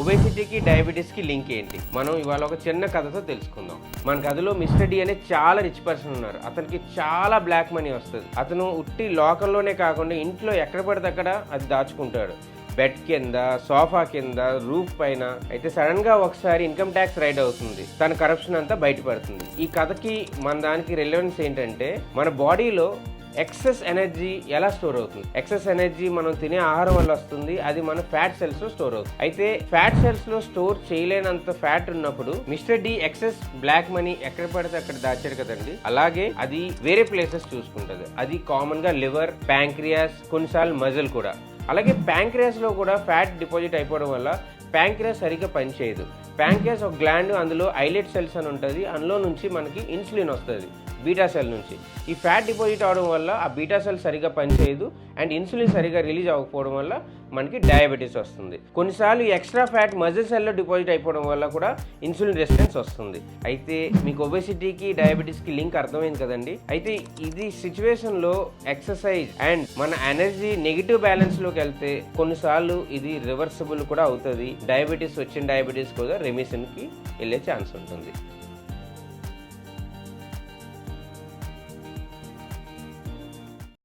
ఒబేసిటీకి డయాబెటీస్కి link ఏంటి? మనం ఇవాళ ఒక చిన్న కథతో తెలుసుకుందాం. మన కథలో మిస్టర్ డి అనే చాలా రిచ్ పర్సన్ ఉన్నారు. అతనికి చాలా బ్లాక్ మనీ వస్తుంది. అతను ఉట్టి లోకల్లోనే కాకుండా ఇంట్లో ఎక్కడ పడితే అక్కడ అది దాచుకుంటాడు. బెడ్ కింద, సోఫా కింద, రూఫ్ పైన. అయితే సడన్ గా ఒకసారి ఇన్కమ్ ట్యాక్స్ రైడ్ అవుతుంది. తన కరప్షన్ అంతా బయటపడుతుంది. ఈ కథకి మన దానికి రిలవెన్స్ ఏంటంటే, మన బాడీలో ఎక్సెస్ ఎనర్జీ ఎలా స్టోర్ అవుతుంది? ఎక్సెస్ ఎనర్జీ మనం తినే ఆహారం వల్ల వస్తుంది. అది మన ఫ్యాట్ సెల్స్ లో స్టోర్ అవుతుంది. అయితే ఫ్యాట్ సెల్స్ లో స్టోర్ చేయలేనంత ఫ్యాట్ ఉన్నప్పుడు mister D excess black money ఎక్కడ పడితే అక్కడ దాచాడు కదండి. అలాగే అది వేరే ప్లేసెస్ చూసుకుంటది. అది కామన్ గా లివర్, ప్యాంక్రియాస్, కొన్నిసార్లు మజిల్ కూడా. అలాగే ప్యాంక్రియాస్ లో కూడా ఫ్యాట్ డిపాజిట్ అయిపోవడం వల్ల ప్యాంక్రియాస్ సరిగ్గా పనిచేయదు. ప్యాంక్రియాస్ ఒక గ్లాండ్, అందులో ఐలెట్ సెల్స్ అని ఉంటుంది. అందులో నుంచి మనకి ఇన్సులిన్ వస్తుంది బీటా సెల్ నుంచి. ఈ ఫ్యాట్ డిపాజిట్ అవడం వల్ల ఆ బీటా సెల్ సరిగా పనిచేయదు అండ్ ఇన్సులిన్ సరిగా రిలీజ్ అవ్వకపోవడం వల్ల మనకి డయాబెటీస్ వస్తుంది. కొన్నిసార్లు ఎక్స్ట్రా ఫ్యాట్ మజిల్ సెల్లో డిపాజిట్ అయిపోవడం వల్ల కూడా ఇన్సులిన్ రెసిస్టెన్స్ వస్తుంది. అయితే మీకు ఒబేసిటీకి డయాబెటీస్కి లింక్ అర్థమైంది కదండి. అయితే ఇది సిచ్యువేషన్లో ఎక్సర్సైజ్ అండ్ మన ఎనర్జీ నెగిటివ్ బ్యాలెన్స్లోకి వెళ్తే కొన్నిసార్లు ఇది రివర్సిబుల్ కూడా అవుతుంది. డయాబెటీస్ వచ్చిన డయాబెటీస్ కూడా రెమిషన్కి వెళ్ళే ఛాన్స్ ఉంటుంది.